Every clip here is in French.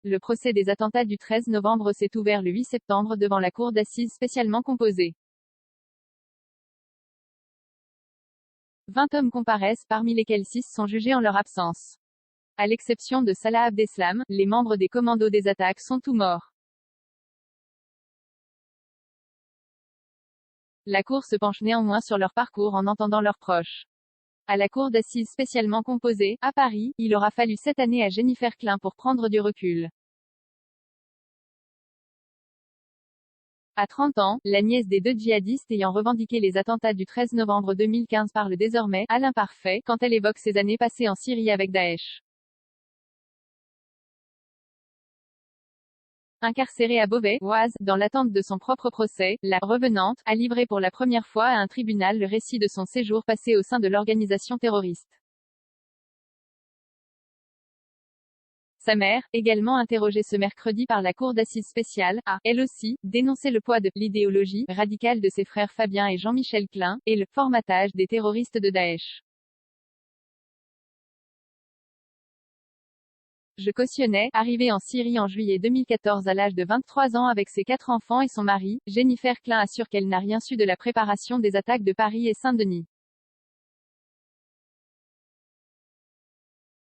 Le procès des attentats du 13 novembre s'est ouvert le 8 septembre devant la cour d'assises spécialement composée. 20 hommes comparaissent, parmi lesquels 6 sont jugés en leur absence. À l'exception de Salah Abdeslam, les membres des commandos des attaques sont tous morts. La cour se penche néanmoins sur leur parcours en entendant leurs proches. À la cour d'assises spécialement composée, à Paris, il aura fallu 7 années à Jennifer Klein pour prendre du recul. À 30 ans, la nièce des 2 djihadistes ayant revendiqué les attentats du 13 novembre 2015 parle désormais, à l'imparfait, quand elle évoque ses années passées en Syrie avec Daesh. Incarcérée à Beauvais, Oise, dans l'attente de son propre procès, la revenante a livré pour la première fois à un tribunal le récit de son séjour passé au sein de l'organisation terroriste. Sa mère, également interrogée ce mercredi par la cour d'assises spéciale, a, elle aussi, dénoncé le poids de l'idéologie radicale de ses frères Fabien et Jean-Michel Klein, et le formatage des terroristes de Daesh. Je cautionnais, arrivée en Syrie en juillet 2014 à l'âge de 23 ans avec ses 4 enfants et son mari, Jennifer Klein assure qu'elle n'a rien su de la préparation des attaques de Paris et Saint-Denis.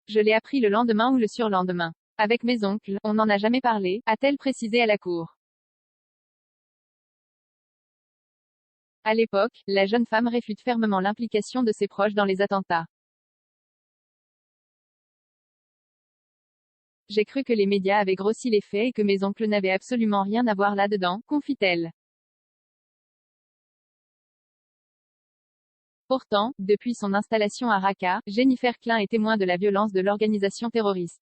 Je l'ai appris le lendemain ou le surlendemain. Avec mes oncles, on n'en a jamais parlé, a-t-elle précisé à la cour. À l'époque, la jeune femme réfute fermement l'implication de ses proches dans les attentats. J'ai cru que les médias avaient grossi les faits et que mes oncles n'avaient absolument rien à voir là-dedans, confie-t-elle. Pourtant, depuis son installation à Raqqa, Jennifer Klein est témoin de la violence de l'organisation terroriste.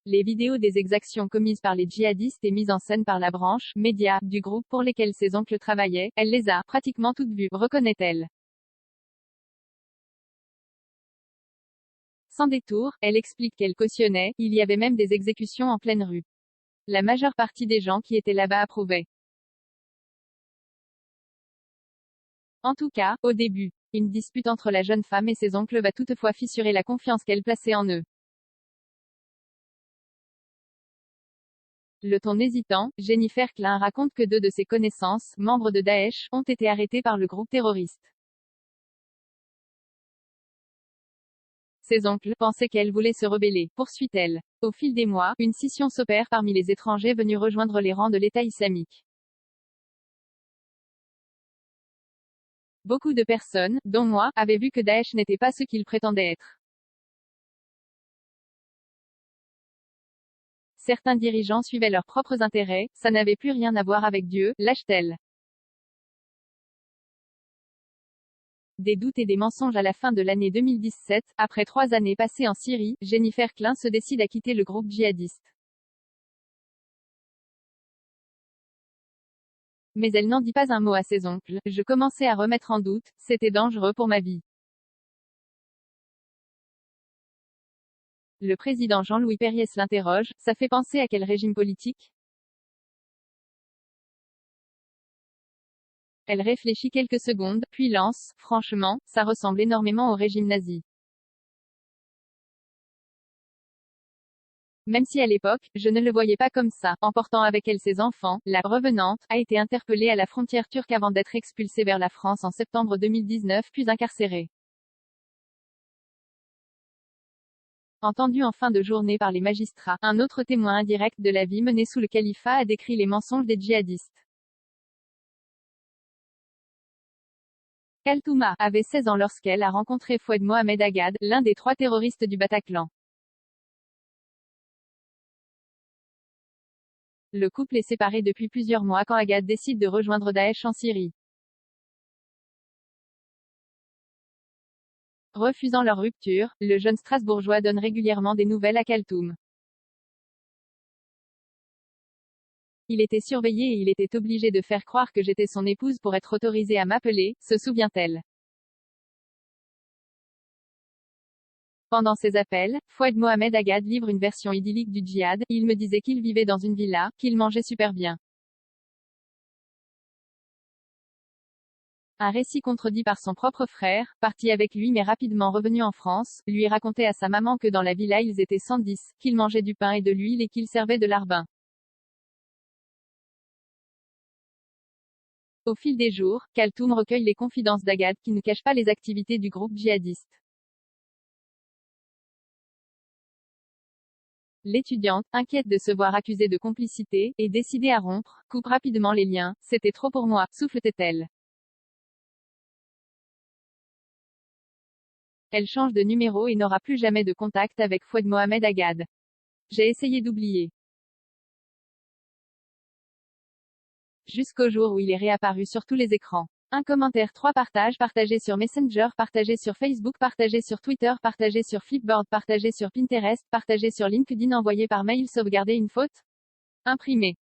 Les vidéos des exactions commises par les djihadistes et mises en scène par la branche média du groupe pour lesquels ses oncles travaillaient, elle les a pratiquement toutes vues, reconnaît-elle. Sans détour, elle explique qu'elle cautionnait, il y avait même des exécutions en pleine rue. La majeure partie des gens qui étaient là-bas approuvaient. En tout cas, au début. Une dispute entre la jeune femme et ses oncles va toutefois fissurer la confiance qu'elle plaçait en eux. Le ton hésitant, Jennifer Klein raconte que 2 de ses connaissances, membres de Daesh, ont été arrêtés par le groupe terroriste. Ses oncles pensaient qu'elle voulait se rebeller, poursuit-elle. Au fil des mois, une scission s'opère parmi les étrangers venus rejoindre les rangs de l'État islamique. Beaucoup de personnes, dont moi, avaient vu que Daesh n'était pas ce qu'il prétendait être. Certains dirigeants suivaient leurs propres intérêts, ça n'avait plus rien à voir avec Dieu, lâche-t-elle. Des doutes et des mensonges à la fin de l'année 2017, après 3 années passées en Syrie, Jennifer Klein se décide à quitter le groupe djihadiste. Mais elle n'en dit pas un mot à ses oncles. Je commençais à remettre en doute, c'était dangereux pour ma vie. Le président Jean-Louis Périès l'interroge, ça fait penser à quel régime politique? Elle réfléchit quelques secondes, puis lance, franchement, ça ressemble énormément au régime nazi. Même si à l'époque, je ne le voyais pas comme ça, emportant avec elle ses enfants, la revenante a été interpellée à la frontière turque avant d'être expulsée vers la France en septembre 2019 puis incarcérée. Entendu en fin de journée par les magistrats, un autre témoin indirect de la vie menée sous le califat a décrit les mensonges des djihadistes. Kaltouma avait 16 ans lorsqu'elle a rencontré Fouad Mohamed Agad, l'un des 3 terroristes du Bataclan. Le couple est séparé depuis plusieurs mois quand Agad décide de rejoindre Daesh en Syrie. Refusant leur rupture, le jeune Strasbourgeois donne régulièrement des nouvelles à Kaltoum. Il était surveillé et il était obligé de faire croire que j'étais son épouse pour être autorisé à m'appeler, se souvient-elle. Pendant ces appels, Fouad Mohamed Agad livre une version idyllique du djihad, il me disait qu'il vivait dans une villa, qu'il mangeait super bien. Un récit contredit par son propre frère, parti avec lui mais rapidement revenu en France, lui racontait à sa maman que dans la villa ils étaient 110, qu'ils mangeaient du pain et de l'huile et qu'ils servaient de larbin. Au fil des jours, Kaltoum recueille les confidences d'Agathe qui ne cache pas les activités du groupe djihadiste. L'étudiante, inquiète de se voir accusée de complicité, et décidée à rompre, coupe rapidement les liens. C'était trop pour moi, souffletait-elle. Elle change de numéro et n'aura plus jamais de contact avec Fouad Mohamed Agad. J'ai essayé d'oublier. Jusqu'au jour où il est réapparu sur tous les écrans. Un commentaire, 3 partages, partagé sur Messenger, partagé sur Facebook, partagé sur Twitter, partagé sur Flipboard, partagé sur Pinterest, partagé sur LinkedIn, envoyé par mail, sauvegarder une faute. Imprimé.